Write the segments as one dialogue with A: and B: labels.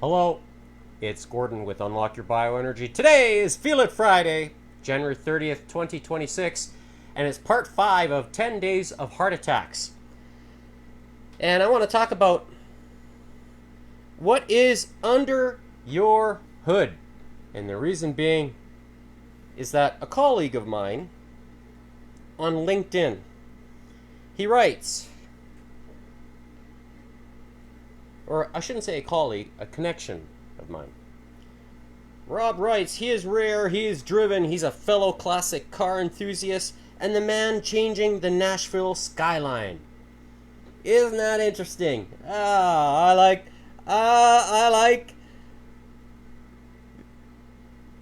A: Hello, it's Gordon with Unlock Your Bioenergy. Today is Feel It Friday, January 30th, 2026, and it's part 5 of 10 Days of Heart Attacks. And I want to talk about what is under your hood. And the reason being is that a colleague of mine on LinkedIn, he writes, or I shouldn't say a colleague, a connection of mine. Rob writes, he is rare, he is driven, he's a fellow classic car enthusiast, and the man changing the Nashville skyline. Isn't that interesting? I like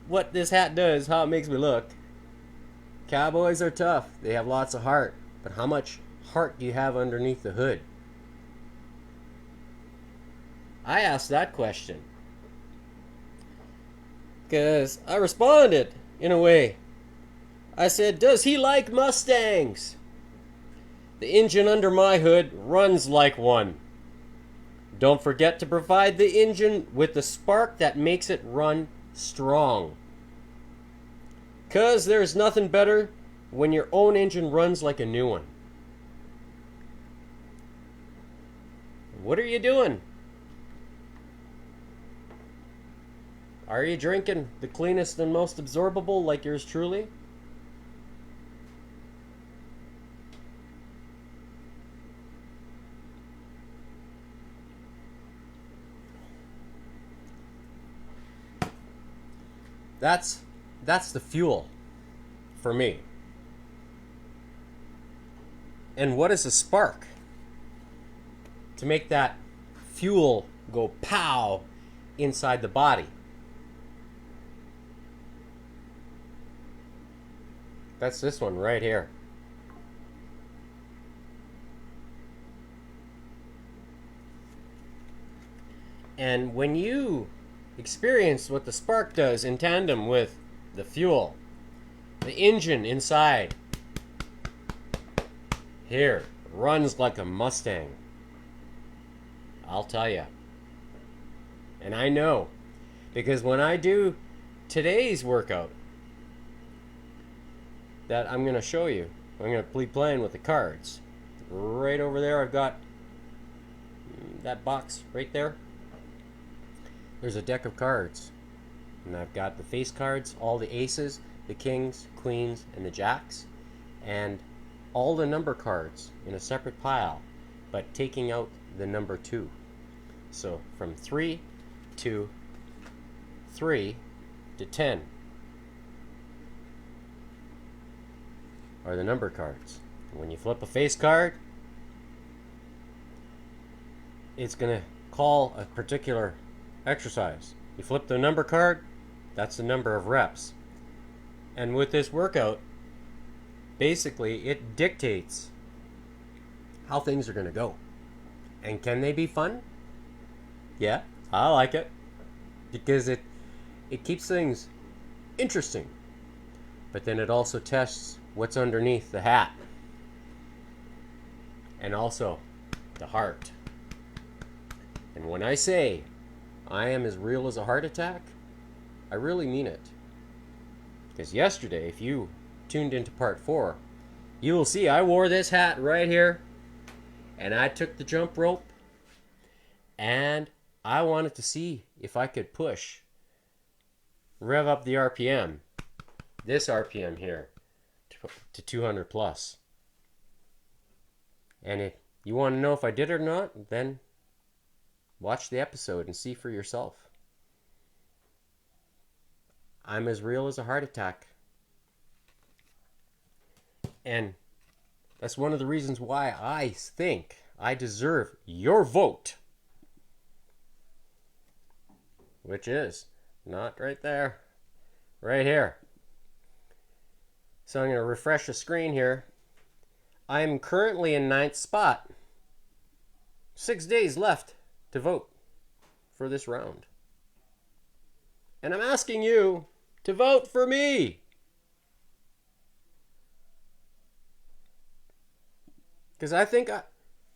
A: what this hat does, how it makes me look. Cowboys are tough, they have lots of heart, but how much heart do you have underneath the hood? I asked that question because I responded in a way. I said, does he like Mustangs? The engine under my hood runs like one. Don't forget to provide the engine with the spark that makes it run strong. 'Cause there's nothing better when your own engine runs like a new one. What are you doing? Are you drinking the cleanest and most absorbable like yours truly? That's the fuel for me. And what is a spark? To make that fuel go pow inside the body. That's this one right here. And when you experience what the spark does in tandem with the fuel, the engine inside here runs like a Mustang. I'll tell you. And I know, because when I do today's workout that I'm going to show you, I'm going to be playing with the cards. Right over there, I've got that box right there. There's a deck of cards. And I've got the face cards, all the aces, the kings, queens, and the jacks. And all the number cards in a separate pile, but taking out the number 2. So from 3 to 10 are the number cards. When you flip a face card, it's going to call a particular exercise. You flip the number card, that's the number of reps. And with this workout, basically it dictates how things are going to go. And can they be fun? Yeah, I like it. Because it keeps things interesting. But then it also tests what's underneath the hat. And also the heart. And when I say I am as real as a heart attack, I really mean it. Because yesterday, if you tuned into part 4, you will see I wore this hat right here. And I took the jump rope. And I wanted to see if I could rev up the RPM, this RPM here, to 200 plus. And if you want to know if I did or not, then watch the episode and see for yourself. I'm as real as a heart attack. And that's one of the reasons why I think I deserve your vote. Which is not right there, right here. So I'm going to refresh the screen here. I'm currently in 9th spot. 6 days left to vote for this round. And I'm asking you to vote for me. Because I think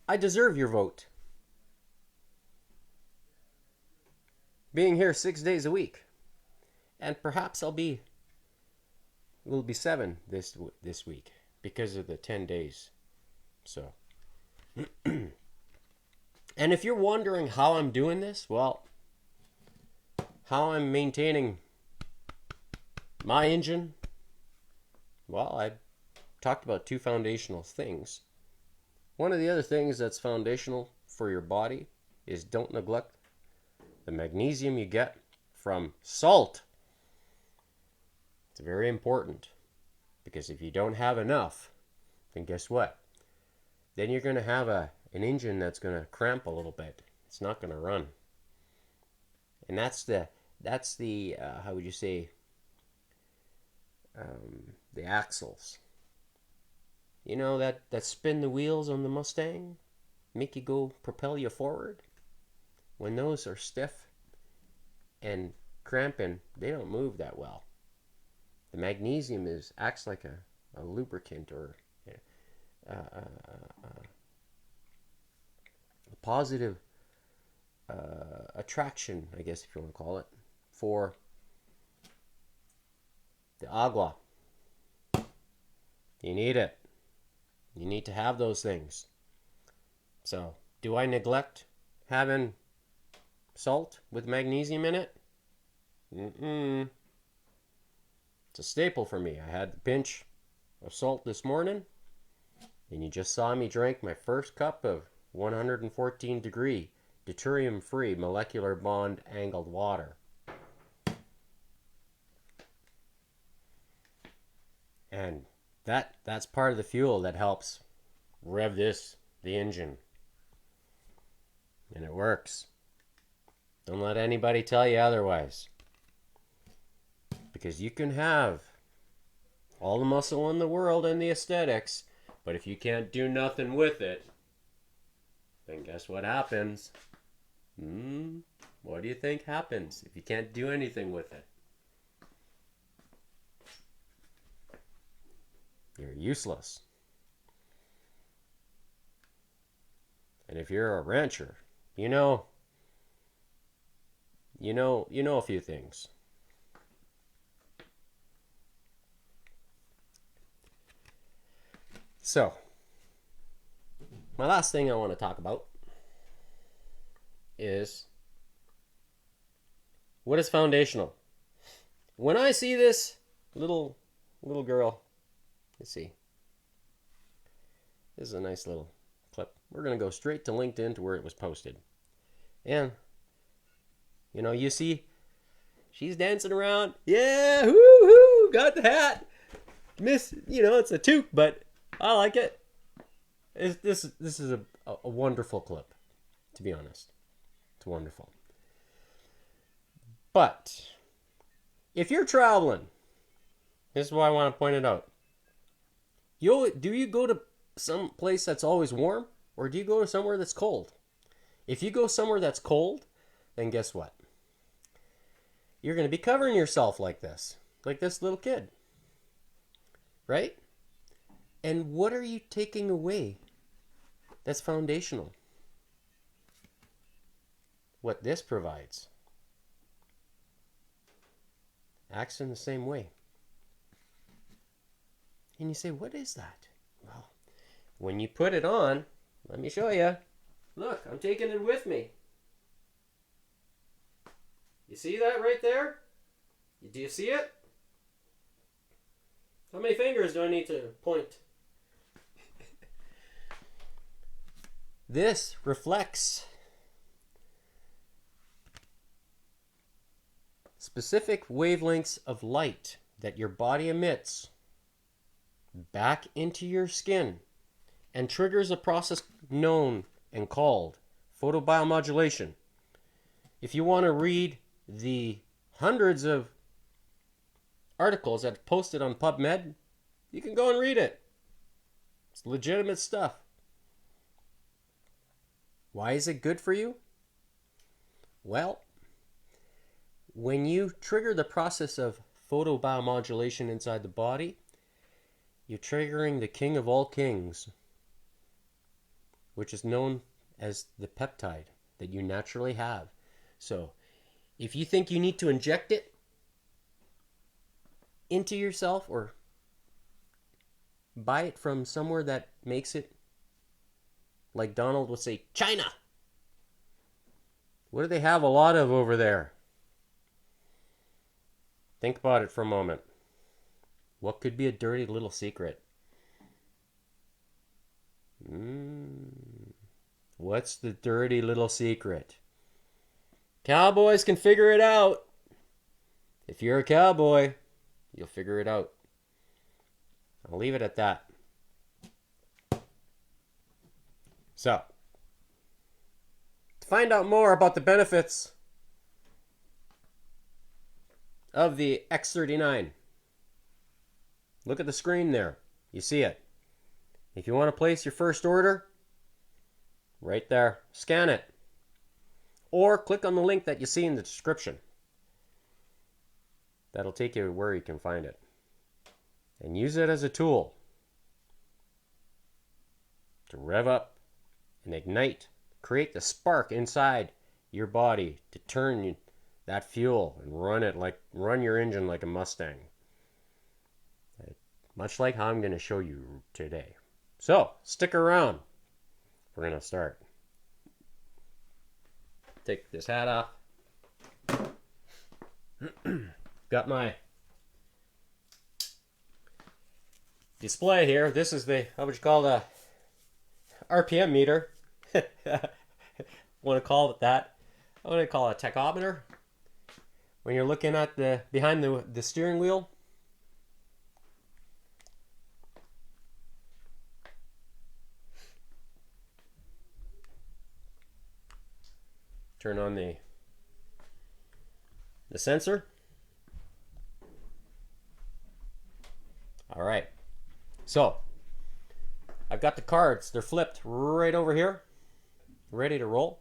A: I deserve your vote. being here 6 days a week. And perhaps will be 7 this week because of the 10 days. So, and if you're wondering how I'm doing this, well, how I'm maintaining my engine, well, I talked about 2 foundational things. One of the other things that's foundational for your body is don't neglect the magnesium you get from salt. It's very important, because if you don't have enough, then guess what? Then you're going to have an engine that's going to cramp a little bit. It's not going to run. And that's the how would you say, the axles. You know that spin the wheels on the Mustang, make you go, propel you forward? When those are stiff and cramping, they don't move that well. The magnesium acts like a lubricant, or a positive attraction, I guess, if you want to call it, for the agua. You need it. You need to have those things. So, do I neglect having salt with magnesium in it? Mm-mm. It's a staple for me. I had a pinch of salt this morning, and you just saw me drink my first cup of 114 degree deuterium-free molecular bond angled water. And that's part of the fuel that helps rev the engine. And it works. Don't let anybody tell you otherwise. Because you can have all the muscle in the world and the aesthetics, but if you can't do nothing with it, then guess what happens? What do you think happens if you can't do anything with it? You're useless. And if you're a rancher, you know a few things. So, my last thing I want to talk about is what is foundational. When I see this little girl, let's see. This is a nice little clip. We're going to go straight to LinkedIn to where it was posted. And, you see, she's dancing around. Yeah, woo-hoo, got the hat. Miss, it's a toque, but I like it. This is a wonderful clip, to be honest. It's wonderful. But if you're traveling, this is why I want to point it out. Do you go to some place that's always warm, or do you go to somewhere that's cold? If you go somewhere that's cold, then guess what? You're going to be covering yourself like this little kid. Right? And what are you taking away that's foundational? What this provides acts in the same way. And you say, what is that? Well, when you put it on, let me show you. Look, I'm taking it with me. You see that right there? Do you see it? How many fingers do I need to point? This reflects specific wavelengths of light that your body emits back into your skin and triggers a process known and called photobiomodulation. If you want to read the hundreds of articles that are posted on PubMed, you can go and read it. It's legitimate stuff. Why is it good for you? Well, when you trigger the process of photobiomodulation inside the body, you're triggering the king of all kings, which is known as the peptide that you naturally have. So, If you think you need to inject it into yourself or buy it from somewhere that makes it, like Donald would say, China. What do they have a lot of over there? Think about it for a moment. What could be a dirty little secret? What's the dirty little secret? Cowboys can figure it out. If you're a cowboy, you'll figure it out. I'll leave it at that. So, to find out more about the benefits of the X39, look at the screen there. You see it. If you want to place your first order, right there, scan it. Or click on the link that you see in the description. That'll take you where you can find it. And use it as a tool to rev up and ignite, create the spark inside your body to turn that fuel and run your engine like a Mustang. Much like how I'm going to show you today. So, stick around. We're going to start. Take this hat off. Got my display here. This is the, how would you call the RPM meter? Want to call it that? I want to call it a tachometer. When you're looking at behind the steering wheel. Turn on the sensor. All right. So, I've got the cards. They're flipped right over here. Ready to roll.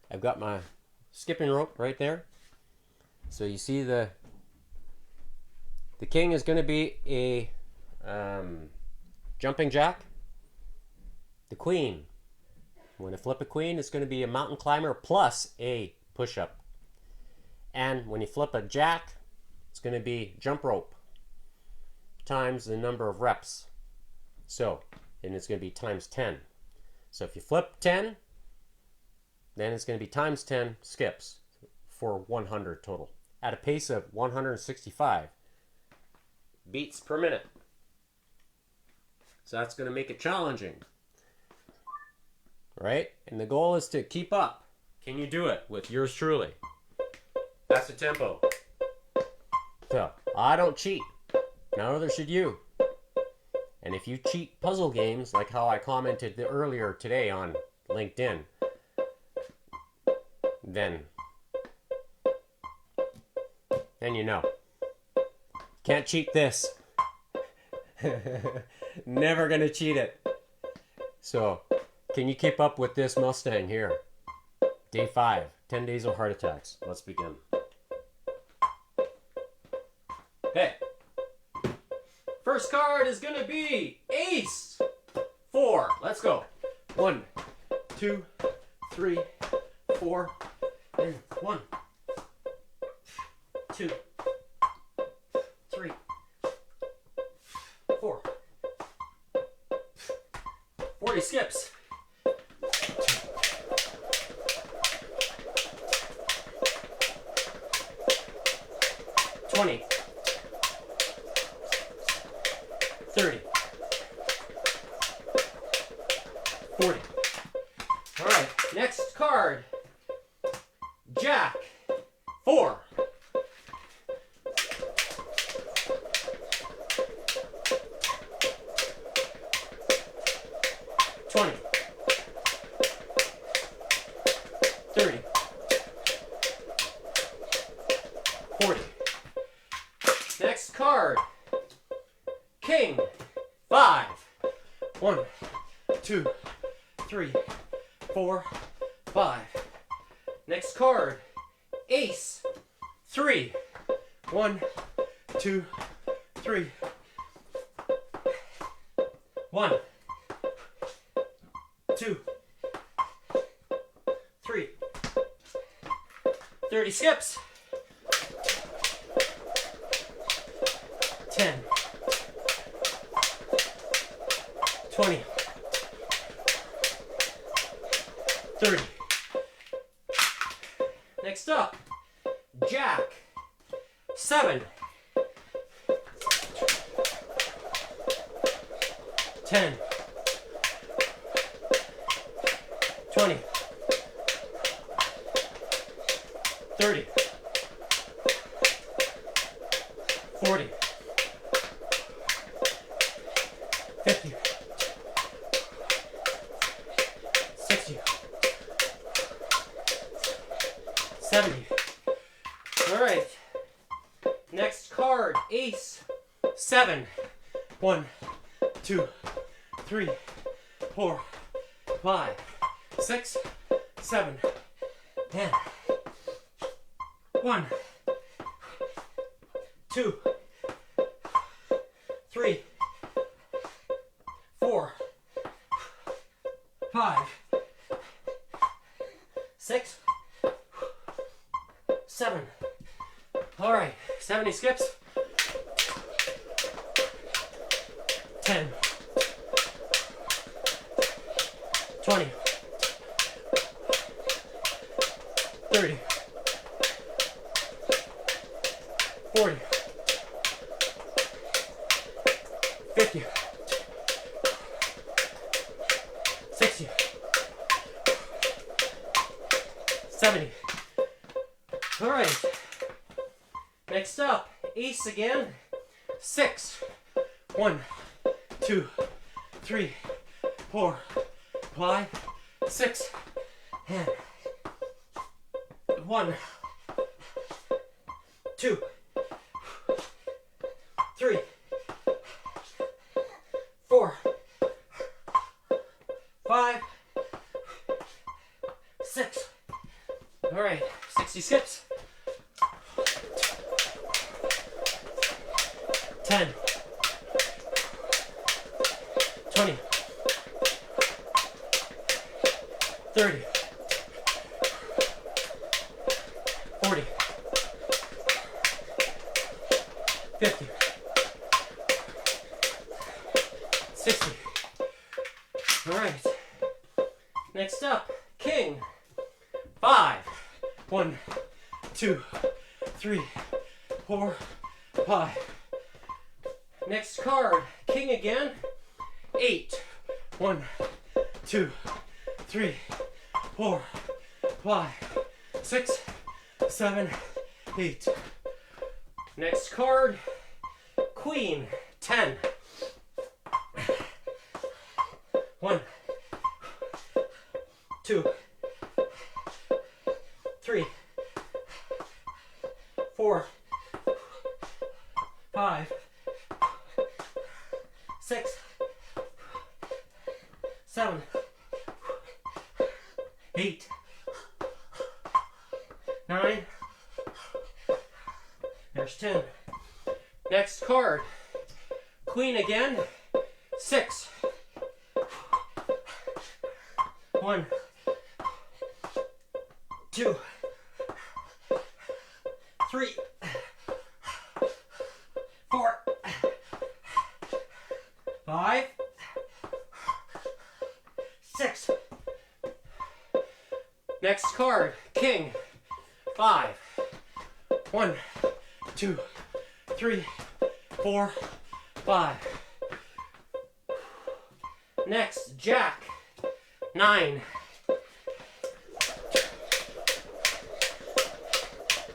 A: I've got my skipping rope right there. So you see the king is going to be a jumping jack. The queen, when I flip a queen, it's going to be a mountain climber plus a push-up. And when you flip a jack, it's going to be jump rope times the number of reps. So, and it's going to be times 10. So if you flip 10, then it's going to be times 10 skips for 100 total at a pace of 165 beats per minute. So that's going to make it challenging, right? And the goal is to keep up. Can you do it with yours truly? That's the tempo. So I don't cheat. Neither should you. And if you cheat puzzle games, like how I commented earlier today on LinkedIn, then you know. Can't cheat this. Never gonna cheat it. So, can you keep up with this Mustang here? Day 5, 10 days of heart attacks. Let's begin. Okay. First card is gonna be Ace 4. Let's go. 1, 2, 3, 4. And 1, 2, 3, 4. 40 skips. 20. 30. 40. All right, next card. Jack 4. 20. 30. 40. Next card. King 5. 1, 2, 3, 4, 5. Next card. Ace 3. 1, 2, 3. 1, 2, 3, 30 skips. 10, 20, 30. Next up, jack. 7, 10, 20, 30, 40, 50, 60, 70. All right. Next card, ace. 7. 1, 2, 3, 4, 5, 6, 7, 10. 1, 2, 3, 4, 5, 6, 7. All right, 70 skips. 10, 20, 30, 40, 50, 60, 70. All right. Next up, ace again. 6. 1, 2, 3, 4, 5, 6, and 1, 2, 3, 4, 5, 6. All right, 60 skips. 10, 20, 30, 40, 50, 60. All right. Next up, king. 5. 1, 2, 3, 4, 5. Next card, king again. 8. 1, 2, 3, 4, 5, 6, 7, 8. Next card, queen. 10. 1, 2, 3, 4, 5, 6, 7, 8, 9. There's 10. Next card, queen again. 6. 1, 2, 3, 4, 5, 6. Next card, king. 5. 1, 2, 3, 4, 5. Next, jack. 9.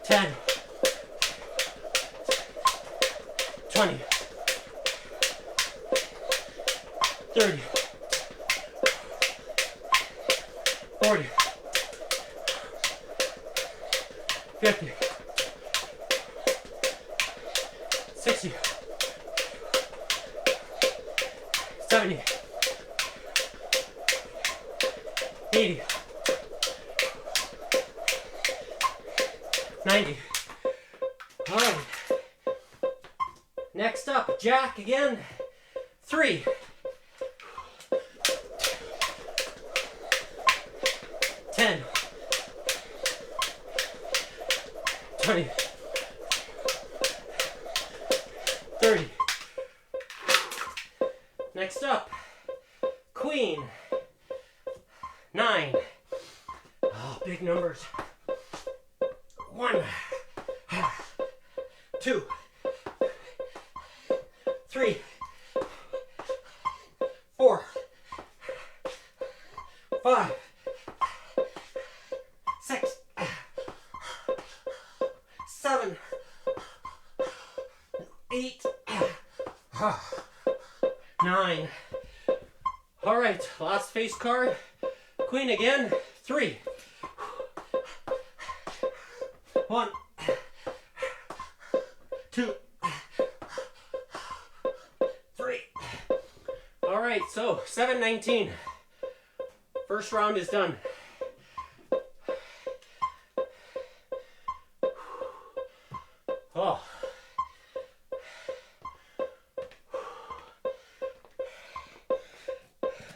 A: 10. 20. 30. 40. 50. 60. 70. 80. 90. All right. Next up, jack again. 3. 10. 20, 30. Next up, queen. 9. Oh, big numbers. 1, 2, 3, 4, 5, 6, 7, 8, 9. All right, last face card. Queen again. 3. 1, 2, 3. All right, so 7:19. First round is done. Oh.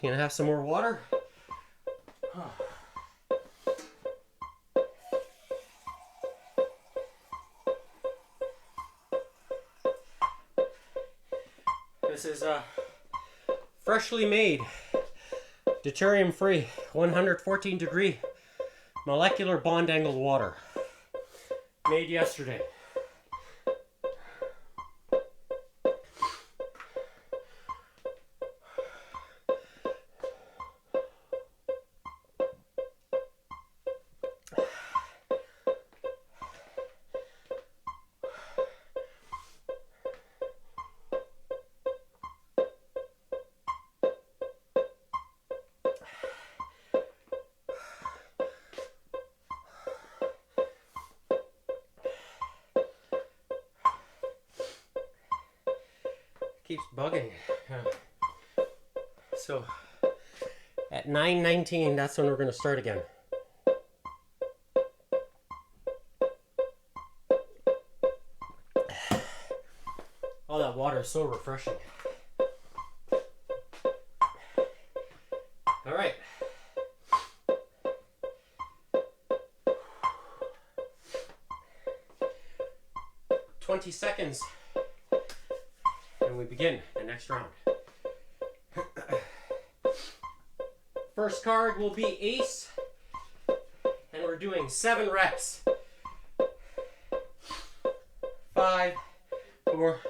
A: You gonna have some more water? Oh. This is freshly made, deuterium-free, 114 degree molecular bond angled water. Made yesterday. Keeps bugging. So at 9:19, that's when we're going to start again. Oh, that water is so refreshing. All right. "20 seconds. And we begin the next round. First card will be ace, and we're doing 7 reps. 5, 4,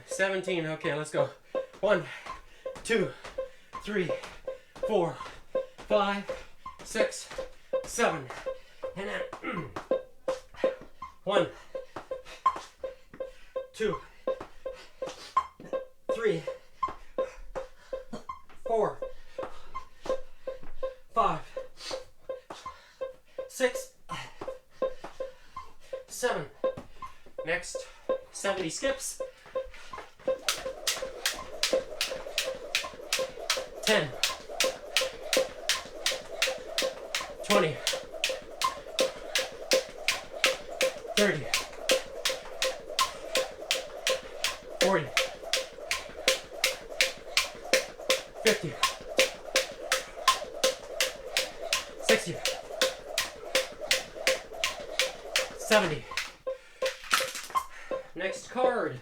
A: 17. Okay, let's go. 1, 2, 3, 4, 5, 6, 7. And then 1, 2, 3, 4, 5, 6, 7. Next, 70 skips. 10, 20, 30, 40, 50, 60, 70. Next card,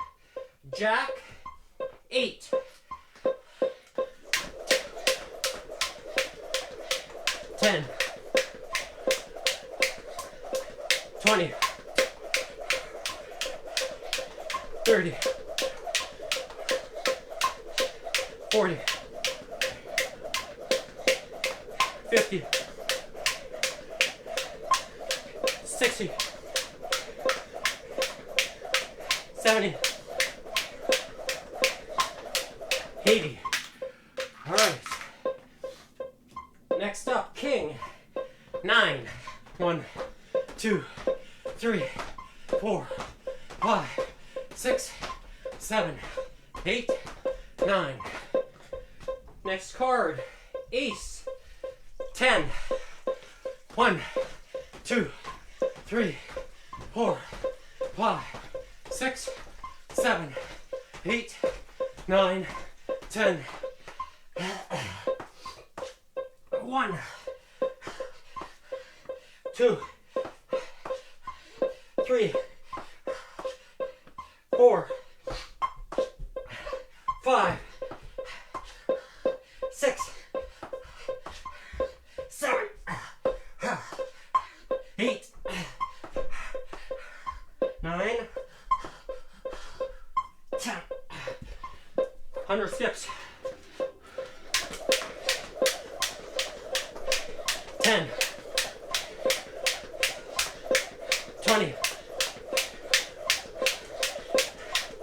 A: Jack, 8. 10, 20, 30, 40, 50, 60, 70, 80. All right. Next up, king, 9. 1, 2, 3, 4, 5, 6, 7, 8, 9. Next card, ace, 10. 1, 2, 3, 4, 5, 6, 7, 8, 9, 10. 1, 2, 3, 4, 5, 6, 7, 8, 9, 10. 100 steps. 10, 20,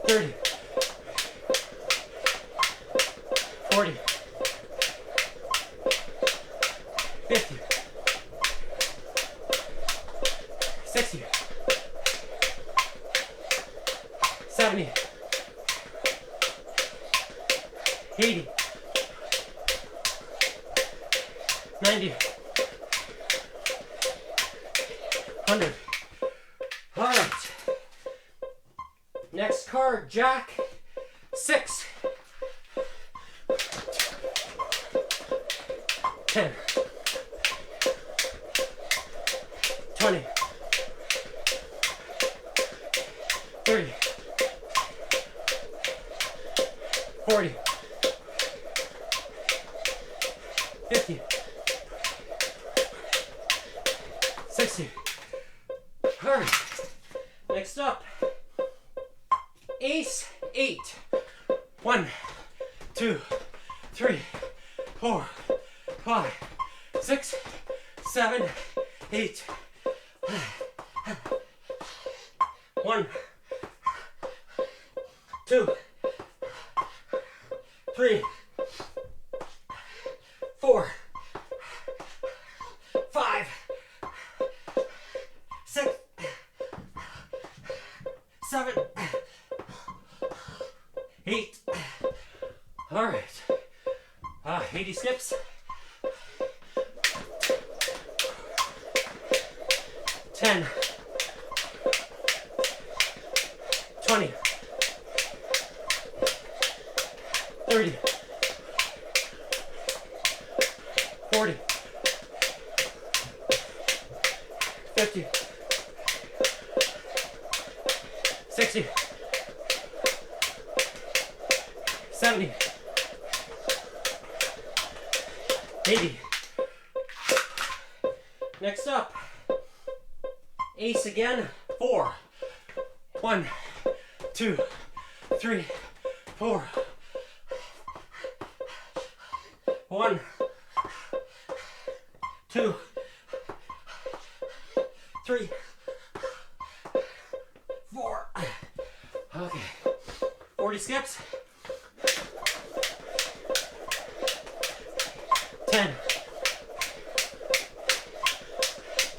A: 30, 40, 50, 60, 70, 80, 90, 100. All right. Next card, Jack 6. 10, 20, 30, 40, 50, 60. All right. Next up, Ace 8. 1, 2, 3, 4, 5, 6, 7, 8. 1, 2, 3, 4, 5, 6, 7, 8. All right. 80 skips. 10, 20, 30, 40, 50, 60, 70, 80. Next up, Ace again. 4. 1, 2, 3, 4. 1, 2, 3, 4. Okay. 40 skips. 10,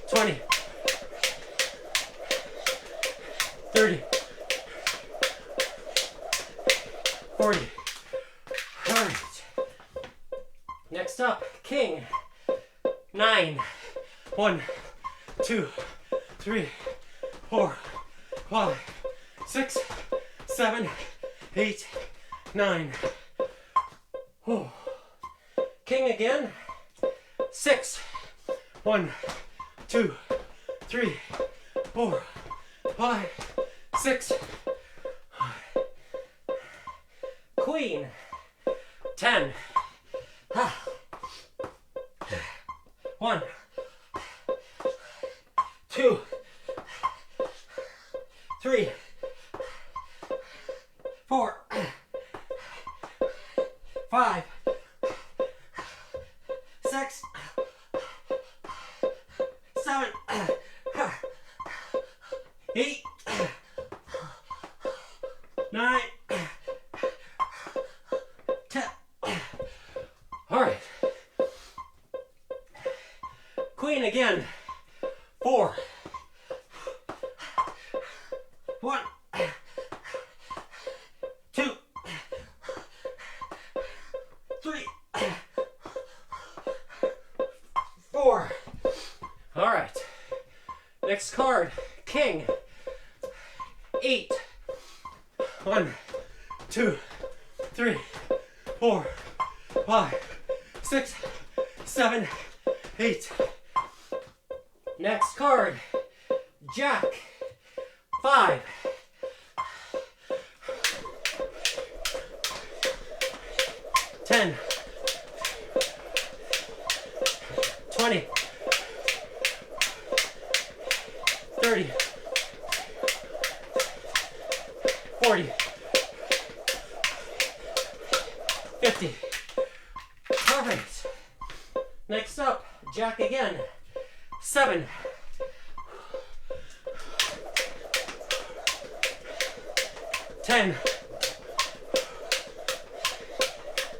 A: 20, 30, 40. All right. Next up, King. 9. 1, 2, 3, 4, 5, 6, 7, 8, 9. Oh. King again. 6. 1, 2, 3, 4, 5, 6. Queen. 10. 1, 2, 3, 4, 5, 6, 7, 8, 9, 10. All right. Queen again. 4. 1, 2, 3, 4. All right. Next card, King. 8. 1, 2, 3, 4, 5, 6, 7, 8. Next card, Jack. 5, 10, 20, 30, 40, 50. Perfect. Next up, jack again. 7, 10,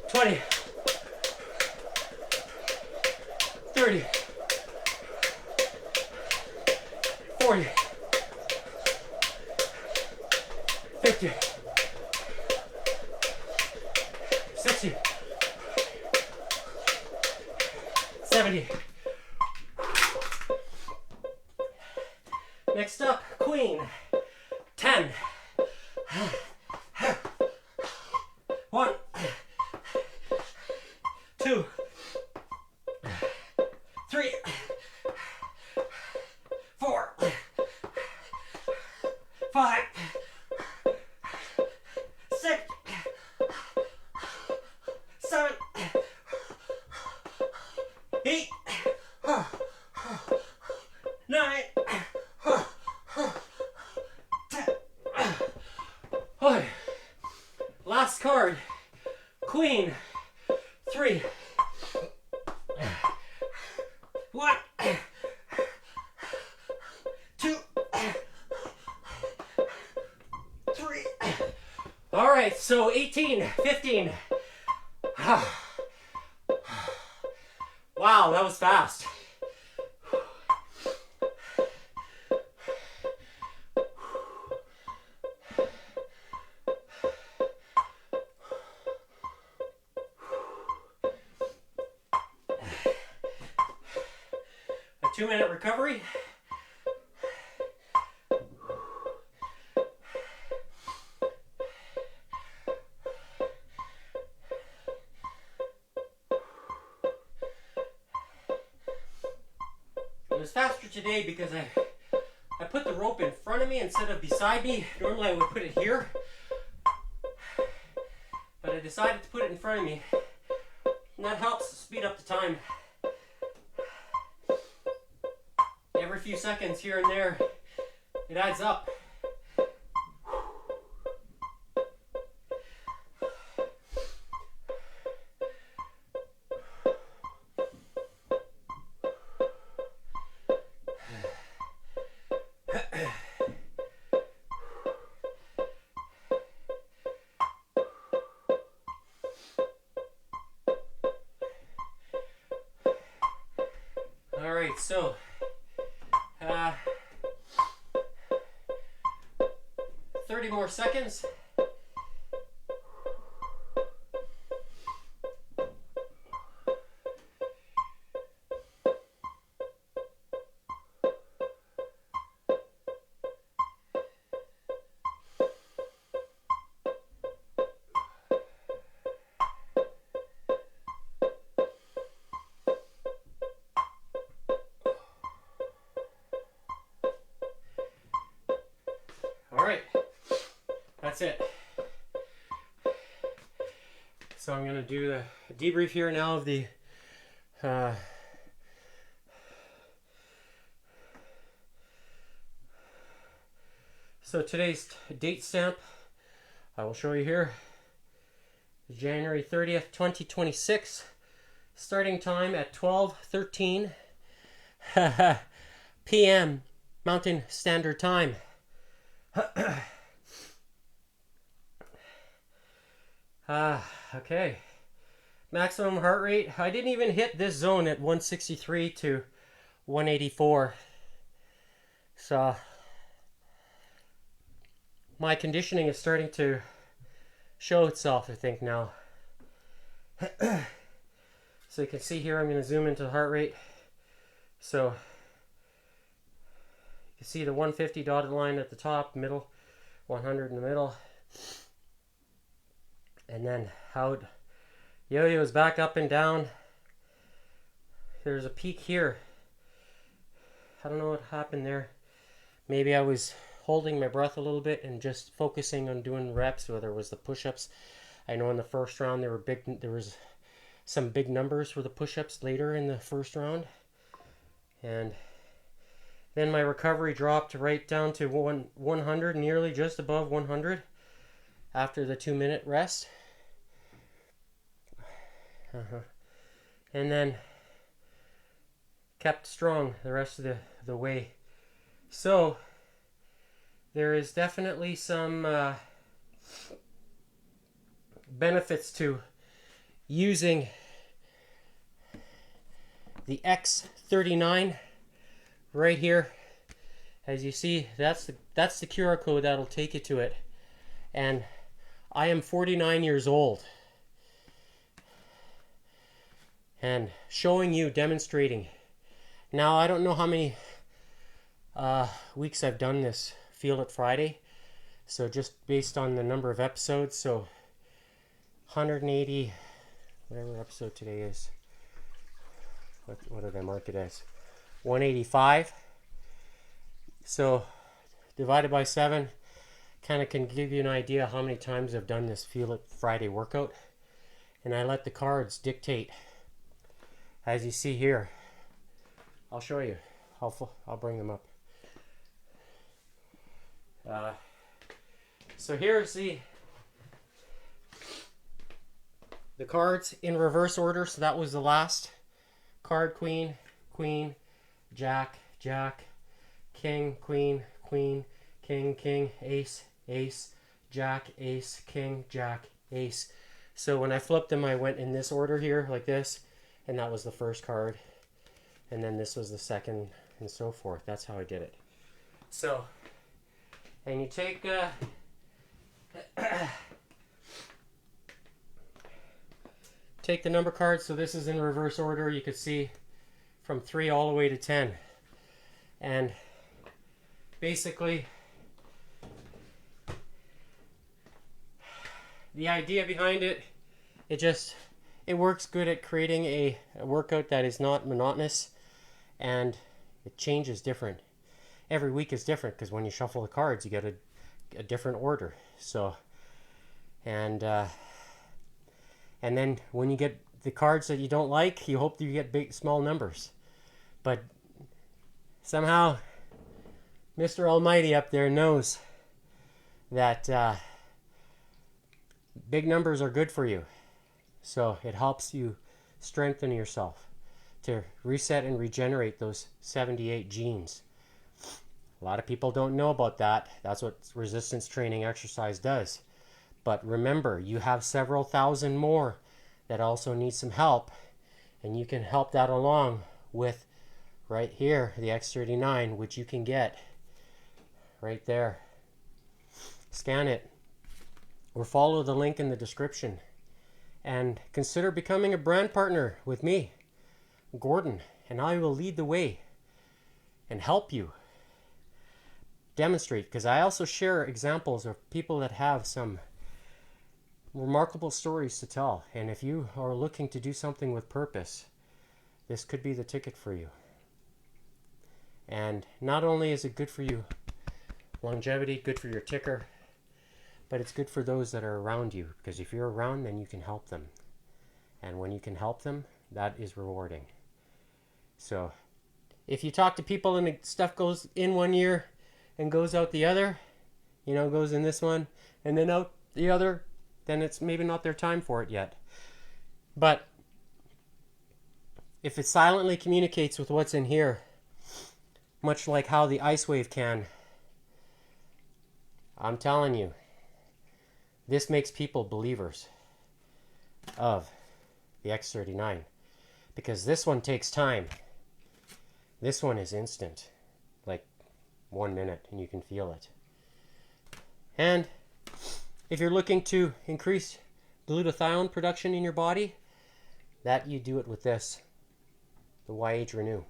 A: 20, 30, 40, 50, 60, 70. Next up, queen. 10. 1, 2, 3, 4, 5, 6, 7, 8, 9, 10. Okay. Last card, queen. 3, 1, 2, 3. All right, so 18, 15. Wow, that was fast. A 2-minute recovery. It was faster today because I put the rope in front of me instead of beside me. Normally I would put it here, but I decided to put it in front of me, and that helps speed up the time. Every few seconds here and there, it adds up. All right, so 30 more seconds. All right, that's it. So I'm going to do the debrief here now of the so today's date stamp, I will show you here, January 30th, 2026. Starting time at 12:13 p.m. Mountain Standard Time. Okay. Maximum heart rate. I didn't even hit this zone at 163 to 184. So my conditioning is starting to show itself, I think, now. So you can see here, I'm going to zoom into the heart rate. So you can see the 150 dotted line at the top, middle, 100 in the middle. And then how it yo-yos back up and down. There's a peak here. I don't know what happened there. Maybe I was holding my breath a little bit and just focusing on doing reps, whether it was the push-ups. I know in the first round there was some big numbers for the push-ups later in the first round. And then my recovery dropped right down to 100, nearly just above 100 after the 2-minute rest. And then kept strong the rest of the way. So there is definitely some benefits to using the X39 right here. As you see, that's the QR code that'll take you to it. And I am 49 years old. And showing you, demonstrating. Now, I don't know how many weeks I've done this Feel It Friday. So just based on the number of episodes, so 180, whatever episode today is. What did I mark it as? 185. So divided by 7 kind of can give you an idea how many times I've done this Feel It Friday workout. And I let the cards dictate. As you see here, I'll show you. I'll bring them up. So here's the cards in reverse order. So that was the last card: queen, queen, jack, jack, king, queen, queen, king, king, ace, ace, jack, ace, king, jack, ace. So when I flipped them, I went in this order here, like this, and that was the first card, and then this was the second, and so forth. That's how I did it. So, and you take take the number cards. So this is in reverse order. You could see from 3 all the way to 10. And basically, the idea behind it, it works good at creating a workout that is not monotonous, and it changes different. Every week is different because when you shuffle the cards, you get a different order. So, and then when you get the cards that you don't like, you hope that you get small numbers. But somehow, Mr. Almighty up there knows that big numbers are good for you. So it helps you strengthen yourself to reset and regenerate those 78 genes. A lot of people don't know about that. That's what resistance training exercise does. But remember, you have several thousand more that also need some help, and you can help that along with right here, the X39, which you can get right there. Scan it or follow the link in the description, and consider becoming a brand partner with me, Gordon, and I will lead the way and help you demonstrate, because I also share examples of people that have some remarkable stories to tell. And if you are looking to do something with purpose, this could be the ticket for you. And not only is it good for you, longevity, good for your ticker, but it's good for those that are around you, because if you're around, then you can help them. And when you can help them, that is rewarding. So if you talk to people and stuff goes in one year and goes out the other, goes in this one and then out the other, then it's maybe not their time for it yet. But if it silently communicates with what's in here, much like how the ice wave can, I'm telling you, this makes people believers of the X39, because this one takes time. This one is instant, like 1 minute, and you can feel it. And if you're looking to increase glutathione production in your body, that you do it with this, the YH Renew.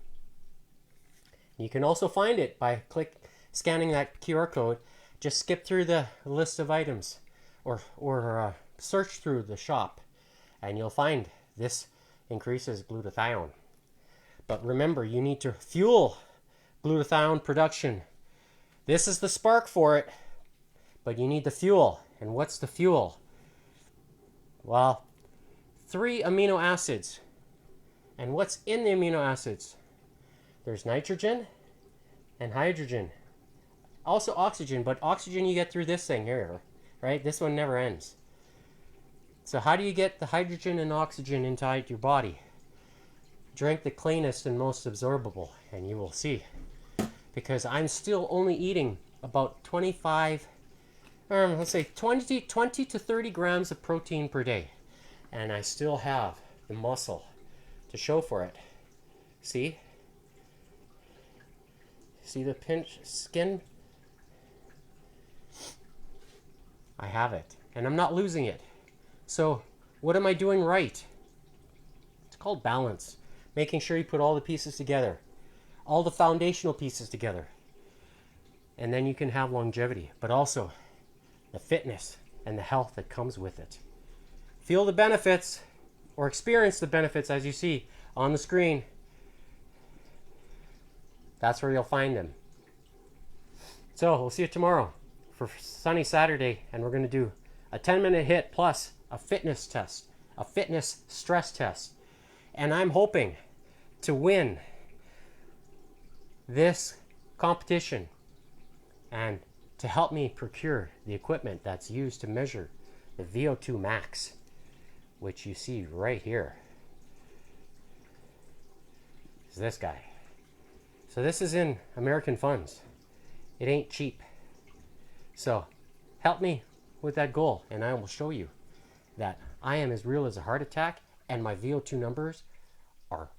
A: You can also find it by scanning that QR code. Just skip through the list of items, or search through the shop, and you'll find this increases glutathione. But remember, you need to fuel glutathione production This is the spark for it, but you need the fuel. And what's the fuel? Well, 3 amino acids. And what's in the amino acids? There's nitrogen and hydrogen. Also oxygen, but oxygen you get through this thing here, right? This one never ends. So how do you get the hydrogen and oxygen inside your body? Drink the cleanest and most absorbable, and you will see. Because I'm still only eating about 25, let's say 20 to 30 grams of protein per day. And I still have the muscle to show for it. See? See the pinch skin? I have it. And I'm not losing it. So what am I doing right? It's called balance. Making sure you put all the pieces together. All the foundational pieces together. And then you can have longevity. But also the fitness and the health that comes with it. Feel the benefits or experience the benefits as you see on the screen. That's where you'll find them. So we'll see you tomorrow for sunny Saturday, and we're going to do a 10-minute hit plus a fitness test, a fitness stress test. And I'm hoping to win this competition and to help me procure the equipment that's used to measure the VO2 max, which you see right here. Is this guy. So this is in American funds. It ain't cheap. So help me with that goal, and I will show you that I am as real as a heart attack, and my VO2 numbers are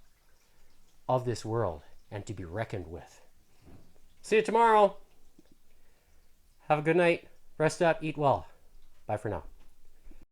A: of this world and to be reckoned with. See you tomorrow. Have a good night. Rest up. Eat well. Bye for now.